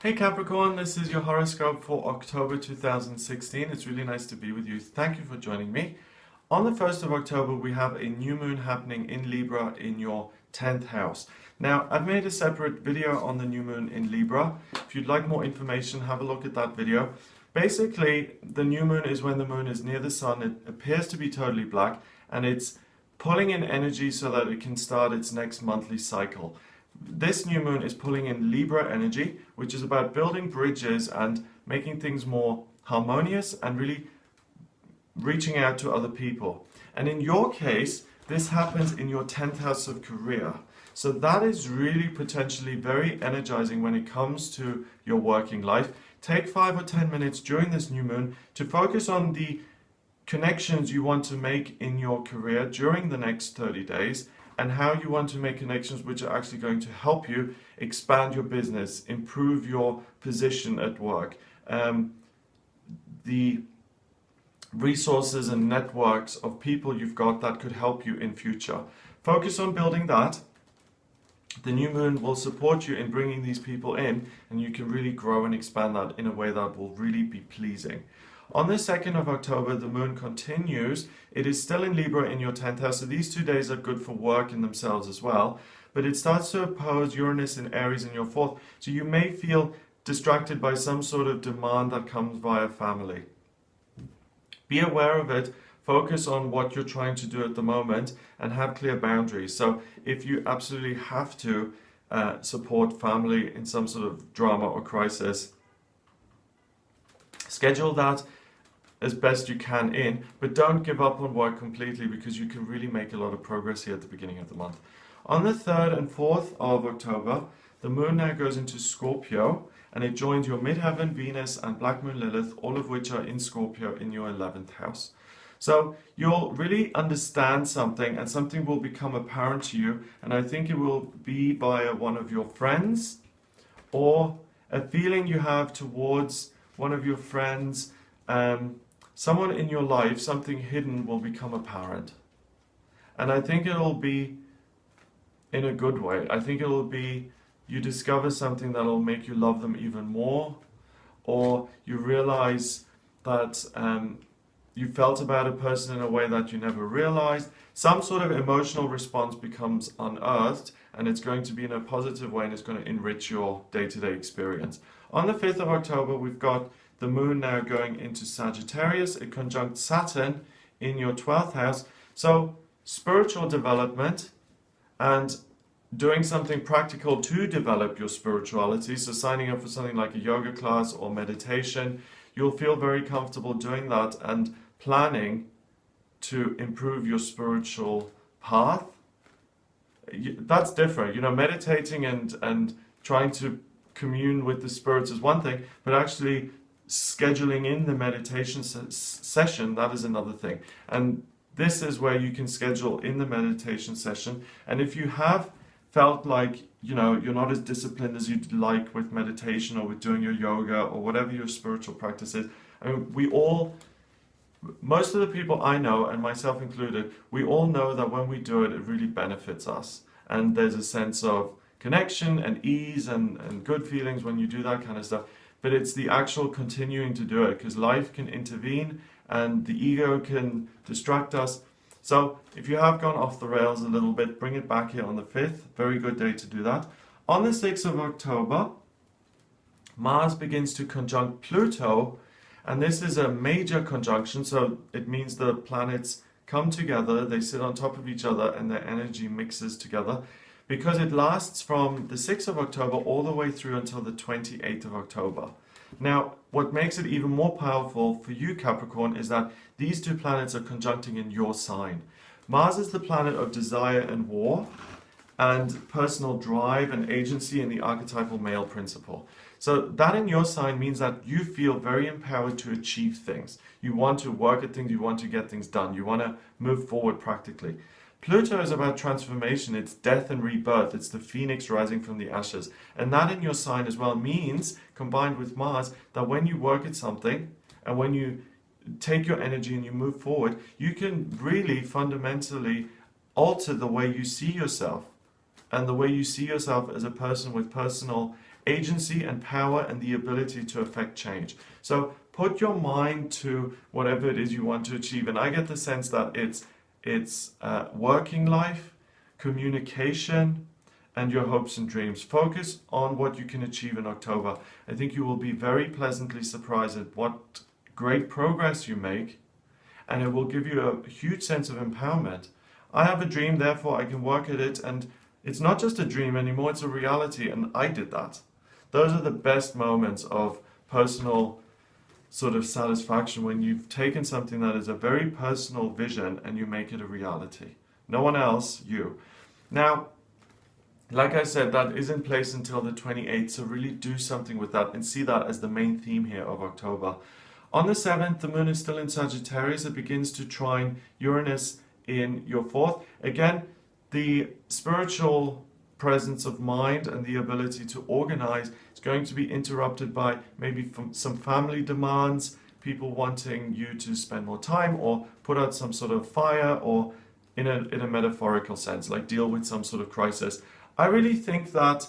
Hey Capricorn, this is your horoscope for October 2016. It's really nice to be with you. Thank you for joining me. On the 1st of October, we have a new moon happening in Libra in your 10th house. Now, I've made a separate video on the new moon in Libra. If you'd like more information, have a look at that video. Basically, the new moon is when the moon is near the sun. It appears to be totally black, and it's pulling in energy so that it can start its next monthly cycle. This new moon is pulling in Libra energy, which is about building bridges and making things more harmonious and really reaching out to other people. And in your case, this happens in your 10th house of career. So that is really potentially very energizing when it comes to your working life. Take 5 or 10 minutes during this new moon to focus on the connections you want to make in your career during the next 30 days and how you want to make connections which are actually going to help you expand your business, improve your position at work, the resources and networks of people you've got that could help you in future. Focus on building that. The new moon will support you in bringing these people in, and you can really grow and expand that in a way that will really be pleasing. On the 2nd of October, the moon continues. It is still in Libra in your 10th house, so these 2 days are good for work in themselves as well. But it starts to oppose Uranus and Aries in your 4th, so you may feel distracted by some sort of demand that comes via family. Be aware of it, focus on what you're trying to do at the moment, and have clear boundaries. So if you absolutely have to support family in some sort of drama or crisis, schedule that as best you can in, but don't give up on work completely, because you can really make a lot of progress here at the beginning of the month. On the 3rd and 4th of October, the moon now goes into Scorpio, and it joins your midheaven, Venus, and Black Moon Lilith, all of which are in Scorpio in your 11th house. So you'll really understand something, and something will become apparent to you, and I think it will be by one of your friends, or a feeling you have towards one of your friends, someone in your life. Something hidden will become apparent. And I think it'll be in a good way. I think it'll be you discover something that'll make you love them even more, or you realize that you felt about a person in a way that you never realized. Some sort of emotional response becomes unearthed, and it's going to be in a positive way, and it's going to enrich your day-to-day experience. On the 5th of October, we've got the moon now going into Sagittarius. It conjunct Saturn in your 12th house. So spiritual development and doing something practical to develop your spirituality. So signing up for something like a yoga class or meditation, you'll feel very comfortable doing that and planning to improve your spiritual path. That's different. You know, meditating and trying to commune with the spirits is one thing, but actually scheduling in the meditation session, that is another thing. And this is where you can schedule in the meditation session. And if you have felt like, you know, you're not as disciplined as you'd like with meditation or with doing your yoga or whatever your spiritual practice is, I mean, most of the people I know, and myself included, we all know that when we do it, it really benefits us. And there's a sense of connection and ease and good feelings when you do that kind of stuff. But it's the actual continuing to do it, because life can intervene and the ego can distract us. So if you have gone off the rails a little bit, bring it back here on the 5th. Very good day to do that. On the 6th of October, Mars begins to conjunct Pluto, and this is a major conjunction, so it means the planets come together, they sit on top of each other, and their energy mixes together, because it lasts from the 6th of October all the way through until the 28th of October. Now, what makes it even more powerful for you, Capricorn, is that these two planets are conjuncting in your sign. Mars is the planet of desire and war, and personal drive and agency in the archetypal male principle. So that in your sign means that you feel very empowered to achieve things. You want to work at things, you want to get things done, you want to move forward practically. Pluto is about transformation, it's death and rebirth, it's the phoenix rising from the ashes. And that in your sign as well means, combined with Mars, that when you work at something and when you take your energy and you move forward, you can really fundamentally alter the way you see yourself and the way you see yourself as a person with personal agency and power and the ability to affect change. So put your mind to whatever it is you want to achieve. And I get the sense that it's working life, communication, and your hopes and dreams. Focus on what you can achieve in October. I think you will be very pleasantly surprised at what great progress you make, and it will give you a huge sense of empowerment. I have a dream, therefore I can work at it, and it's not just a dream anymore, it's a reality, and I did that. Those are the best moments of personal sort of satisfaction, when you've taken something that is a very personal vision and you make it a reality. No one else, you. Now, like I said, that is in place until the 28th, so really do something with that and see that as the main theme here of October. On the 7th, the moon is still in Sagittarius. It begins to trine Uranus in your 4th. Again, the spiritual presence of mind and the ability to organize is going to be interrupted by maybe some family demands, people wanting you to spend more time or put out some sort of fire, or in a metaphorical sense, like deal with some sort of crisis. I really think that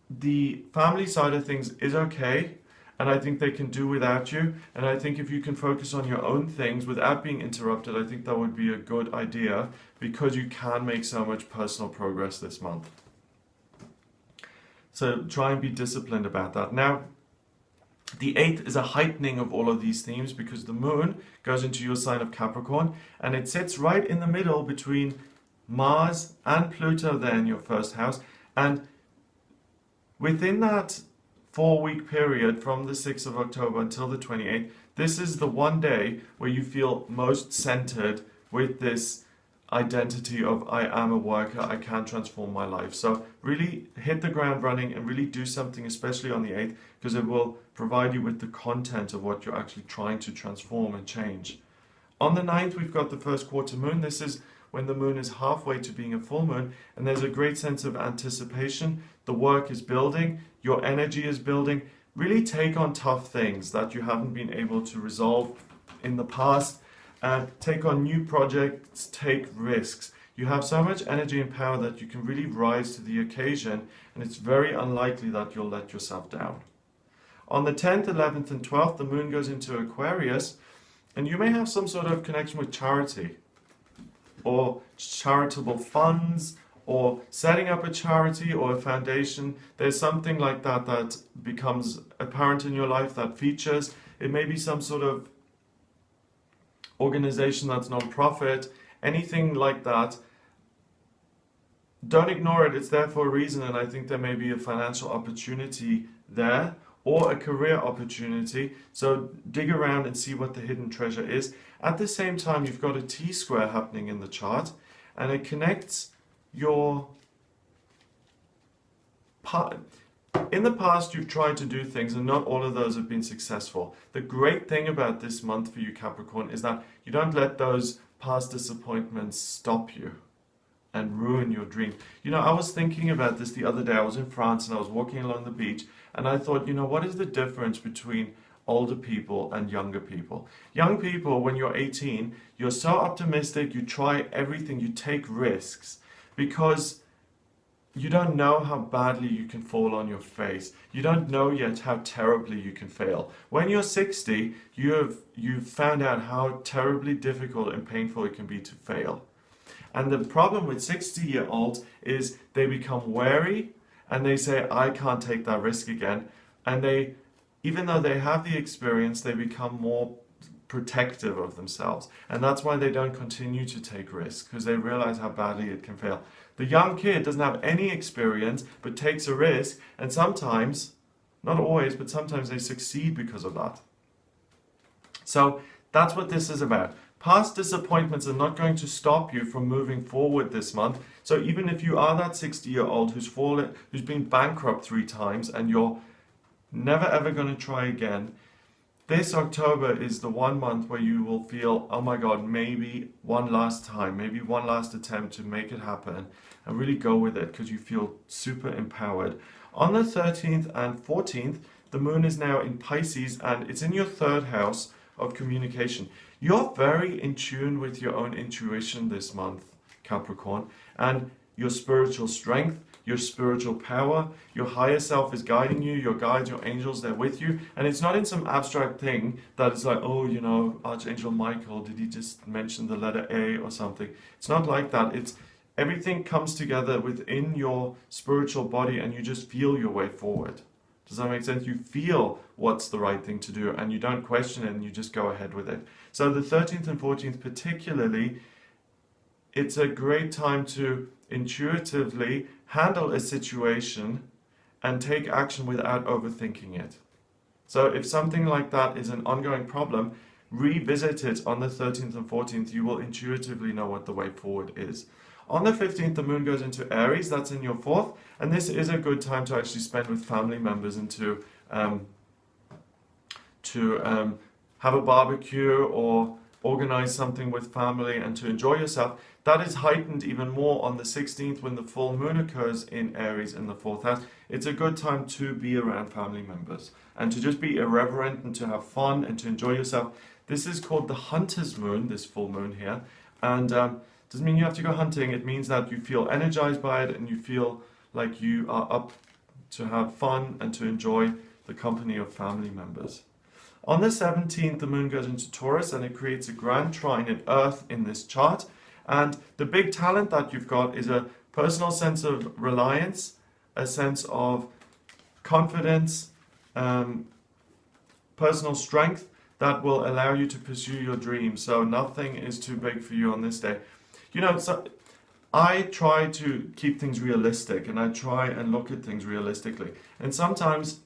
the family side of things is okay, and I think they can do without you. And I think if you can focus on your own things without being interrupted, I think that would be a good idea, because you can make so much personal progress this month. So try and be disciplined about that. Now, the 8th is a heightening of all of these themes, because the moon goes into your sign of Capricorn, and it sits right in the middle between Mars and Pluto there in your first house. And within that 4-week period from the 6th of October until the 28th, this is the one day where you feel most centered with this identity of I am a worker, I can transform my life. So really hit the ground running and really do something, especially on the 8th, because it will provide you with the content of what you're actually trying to transform and change. On the 9th, we've got the first quarter moon. This is when the moon is halfway to being a full moon, and there's a great sense of anticipation. The work is building, your energy is building. Really take on tough things that you haven't been able to resolve in the past. Take on new projects, take risks. You have so much energy and power that you can really rise to the occasion, and it's very unlikely that you'll let yourself down. On the 10th, 11th, and 12th, the moon goes into Aquarius, and you may have some sort of connection with charity, or charitable funds, or setting up a charity or a foundation. There's something like that that becomes apparent in your life that features. It may be some sort of organization that's non-profit, anything like that. Don't ignore it, it's there for a reason, and I think there may be a financial opportunity there, or a career opportunity. So dig around and see what the hidden treasure is. At the same time, you've got a T-square happening in the chart, and it connects your part. In the past, you've tried to do things, and not all of those have been successful. The great thing about this month for you, Capricorn, is that you don't let those past disappointments stop you and ruin your dream. You know, I was thinking about this the other day. I was in France and I was walking along the beach, and I thought, you know, what is the difference between older people and younger people? Young people, when you're 18, you're so optimistic, you try everything, you take risks, because you don't know how badly you can fall on your face. You don't know yet how terribly you can fail. When you're 60, you've found out how terribly difficult and painful it can be to fail. And the problem with 60-year-olds is they become wary, and they say, I can't take that risk again. And they, even though they have the experience, they become more protective of themselves. And that's why they don't continue to take risks, because they realize how badly it can fail. The young kid doesn't have any experience, but takes a risk, and sometimes, not always, but sometimes they succeed because of that. So that's what this is about. Past disappointments are not going to stop you from moving forward this month. So even if you are that 60-year-old who's been bankrupt 3 times, and you're never ever going to try again, this October is the one month where you will feel, oh my God, maybe one last time, maybe one last attempt to make it happen, and really go with it, because you feel super empowered. On the 13th and 14th, the moon is now in Pisces, and it's in your 3rd house of communication. You're very in tune with your own intuition this month, Capricorn, and your spiritual strength, your spiritual power. Your higher self is guiding you, your guides, your angels, they're with you. And it's not in some abstract thing that it's like, oh, you know, Archangel Michael, did he just mention the letter A or something? It's not like that. It's everything comes together within your spiritual body and you just feel your way forward. Does that make sense? You feel what's the right thing to do and you don't question it and you just go ahead with it. So the 13th and 14th particularly, it's a great time to intuitively handle a situation and take action without overthinking it. So if something like that is an ongoing problem, revisit it on the 13th and 14th. You will intuitively know what the way forward is. On the 15th, the moon goes into Aries, that's in your 4th, and this is a good time to actually spend with family members and to have a barbecue or organize something with family and to enjoy yourself. That is heightened even more on the 16th when the full moon occurs in Aries in the 4th house. It's a good time to be around family members and to just be irreverent and to have fun and to enjoy yourself. This is called the hunter's moon, this full moon here, and doesn't mean you have to go hunting. It means that you feel energized by it and you feel like you are up to have fun and to enjoy the company of family members. On the 17th, the moon goes into Taurus and it creates a grand trine in Earth in this chart. And the big talent that you've got is a personal sense of reliance, a sense of confidence, personal strength that will allow you to pursue your dreams. So nothing is too big for you on this day. You know, so I try to keep things realistic and I try and look at things realistically. And sometimes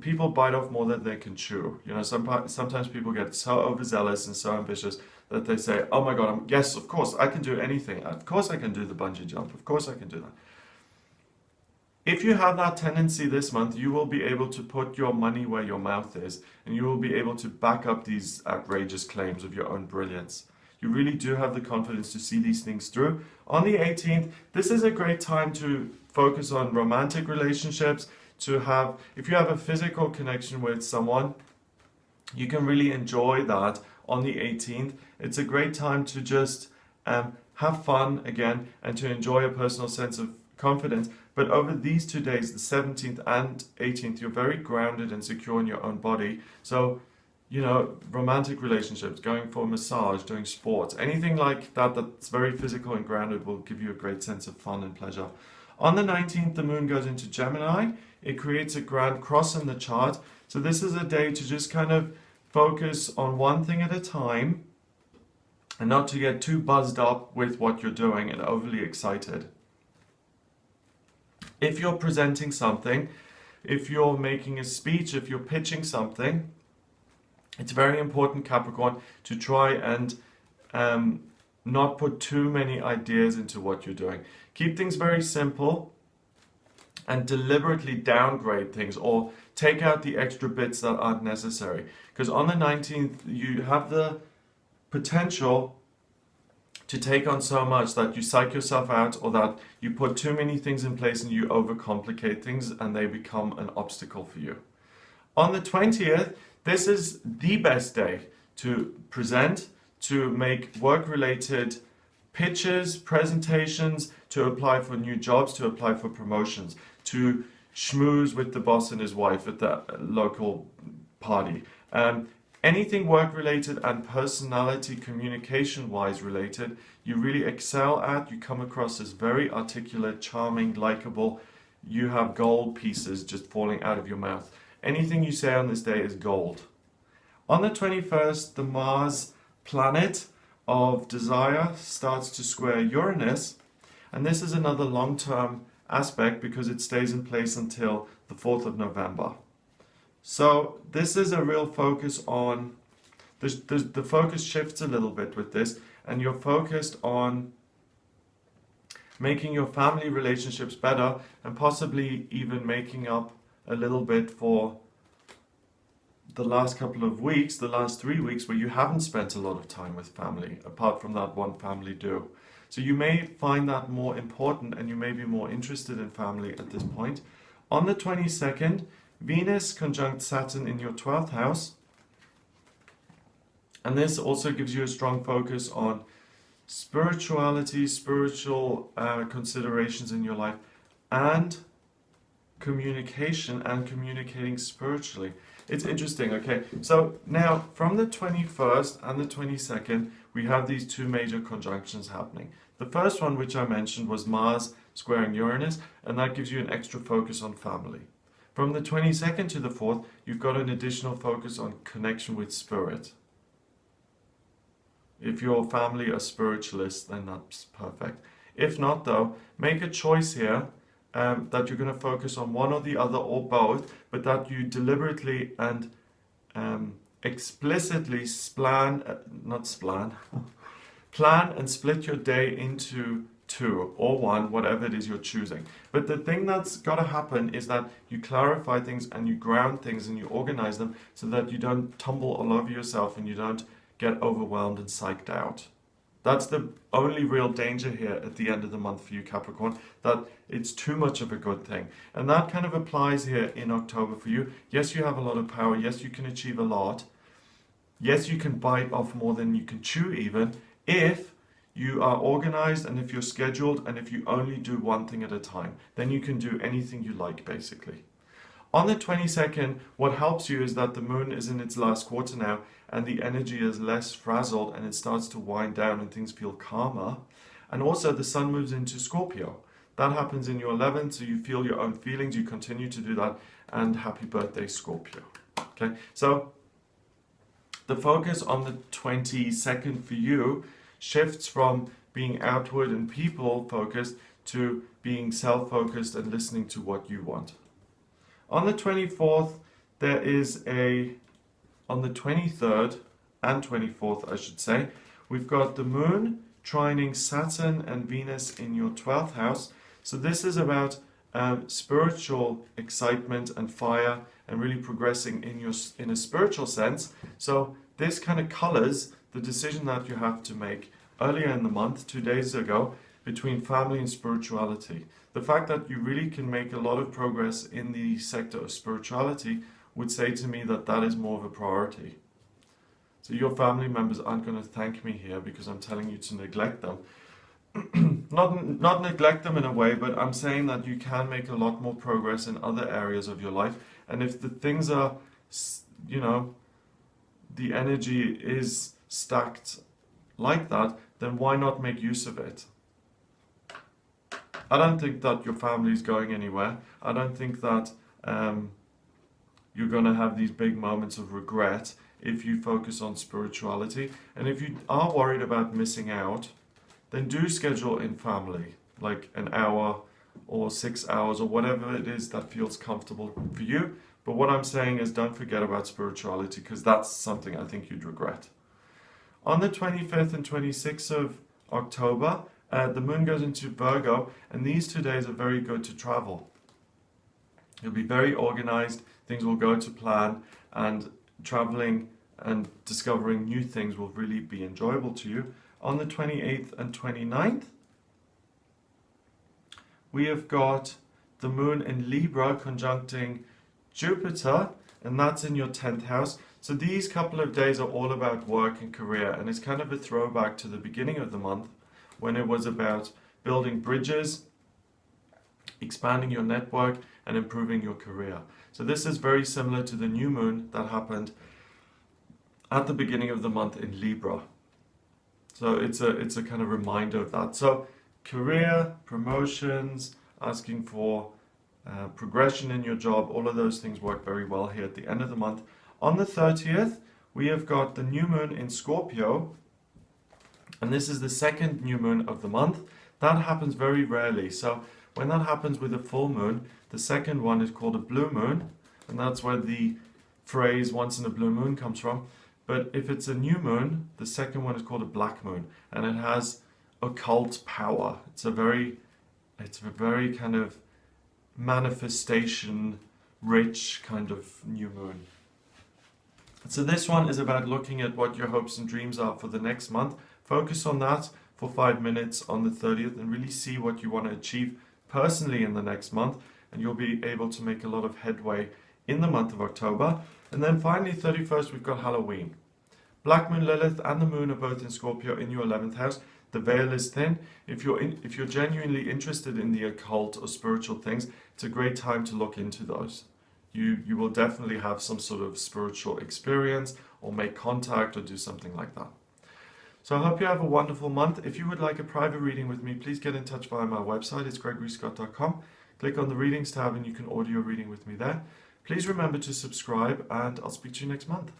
people bite off more than they can chew. You know, sometimes people get so overzealous and so ambitious that they say, oh my God, yes, of course, I can do anything. Of course I can do the bungee jump. Of course I can do that. If you have that tendency this month, you will be able to put your money where your mouth is and you will be able to back up these outrageous claims of your own brilliance. You really do have the confidence to see these things through. On the 18th, this is a great time to focus on romantic relationships, to have, if you have a physical connection with someone, you can really enjoy that on the 18th. It's a great time to just have fun again and to enjoy a personal sense of confidence. But over these 2 days, the 17th and 18th, you're very grounded and secure in your own body. So, you know, romantic relationships, going for a massage, doing sports, anything like that that's very physical and grounded will give you a great sense of fun and pleasure. On the 19th, the moon goes into Gemini. It creates a grand cross in the chart. So this is a day to just kind of focus on one thing at a time and not to get too buzzed up with what you're doing and overly excited. If you're presenting something, if you're making a speech, if you're pitching something, it's very important, Capricorn, to try and not put too many ideas into what you're doing. Keep things very simple and deliberately downgrade things or take out the extra bits that aren't necessary. Because on the 19th, you have the potential to take on so much that you psych yourself out or that you put too many things in place and you overcomplicate things and they become an obstacle for you. On the 20th, this is the best day to present, to make work-related pitches, presentations, to apply for new jobs, to apply for promotions, to schmooze with the boss and his wife at the local party. Anything work-related and personality communication-wise related, you really excel at. You come across as very articulate, charming, likable. You have gold pieces just falling out of your mouth. Anything you say on this day is gold. On the 21st, the Mars planet of desire starts to square Uranus, and this is another long-term aspect because it stays in place until the 4th of November. So this is a real focus on, the focus shifts a little bit with this, and you're focused on making your family relationships better and possibly even making up a little bit for the last couple of weeks, the last 3 weeks where you haven't spent a lot of time with family, apart from that one family do. So you may find that more important and you may be more interested in family at this point. On the 22nd, Venus conjunct Saturn in your 12th house. And this also gives you a strong focus on spirituality, spiritual considerations in your life. and communication and communicating spiritually. It's interesting, okay? So now from the 21st and the 22nd, we have these two major conjunctions happening. The first one, which I mentioned, was Mars squaring Uranus, and that gives you an extra focus on family. From the 22nd to the 4th, you've got an additional focus on connection with spirit. If your family are spiritualists, then that's perfect. If not, though, make a choice here that you're going to focus on one or the other or both, but that you deliberately and explicitly plan and split your day into two or one, whatever it is you're choosing. But the thing that's got to happen is that you clarify things and you ground things and you organize them so that you don't tumble all over yourself and you don't get overwhelmed and psyched out. That's the only real danger here at the end of the month for you, Capricorn, that it's too much of a good thing. And that kind of applies here in October for you. Yes, you have a lot of power. Yes, you can achieve a lot. Yes, you can bite off more than you can chew even, if you are organized and if you're scheduled and if you only do one thing at a time. Then you can do anything you like, basically. On the 22nd, what helps you is that the moon is in its last quarter now and the energy is less frazzled and it starts to wind down and things feel calmer. And also the sun moves into Scorpio. That happens in your 11th, so you feel your own feelings, you continue to do that, and happy birthday, Scorpio. Okay, so the focus on the 22nd for you shifts from being outward and people focused to being self-focused and listening to what you want. On the 24th, there is on the 23rd and 24th, I should say, we've got the moon trining Saturn and Venus in your 12th house. So this is about spiritual excitement and fire and really progressing in a spiritual sense. So this kind of colors the decision that you have to make earlier in the month, 2 days ago, between family and spirituality. The fact that you really can make a lot of progress in the sector of spirituality would say to me that that is more of a priority. So your family members aren't going to thank me here because I'm telling you to neglect them. Not neglect them in a way, but I'm saying that you can make a lot more progress in other areas of your life. And if the things are, the energy is stacked like that, then why not make use of it? I don't think that your family is going anywhere. I don't think that you're going to have these big moments of regret if you focus on spirituality. And if you are worried about missing out, then do schedule in family, like an hour or 6 hours or whatever it is that feels comfortable for you. But what I'm saying is don't forget about spirituality, because that's something I think you'd regret. On the 25th and 26th of October, the moon goes into Virgo, and these 2 days are very good to travel. You'll be very organized, things will go to plan, and traveling and discovering new things will really be enjoyable to you. On the 28th and 29th, we have got the moon in Libra conjuncting Jupiter, and that's in your 10th house. So these couple of days are all about work and career, and it's kind of a throwback to the beginning of the month when it was about building bridges, expanding your network, and improving your career. So this is very similar to the new moon that happened at the beginning of the month in Libra. So it's a kind of reminder of that. So career, promotions, asking for progression in your job, all of those things work very well here at the end of the month. On the 30th, we have got the new moon in Scorpio, and this is the second new moon of the month. That happens very rarely. So when that happens with a full moon, the second one is called a blue moon, and that's where the phrase once in a blue moon comes from. But if it's a new moon, the second one is called a black moon, and it has occult power. It's a very kind of manifestation rich kind of new moon. So this one is about looking at what your hopes and dreams are for the next month. Focus on that for 5 minutes on the 30th and really see what you want to achieve personally in the next month, and you'll be able to make a lot of headway in the month of October. And then finally, 31st, we've got Halloween. Black Moon Lilith and the Moon are both in Scorpio in your 11th house. The veil is thin. If you're genuinely interested in the occult or spiritual things, it's a great time to look into those. You will definitely have some sort of spiritual experience or make contact or do something like that. So I hope you have a wonderful month. If you would like a private reading with me, please get in touch via my website. It's gregoryscott.com. Click on the readings tab and you can audio reading with me there. Please remember to subscribe, and I'll speak to you next month.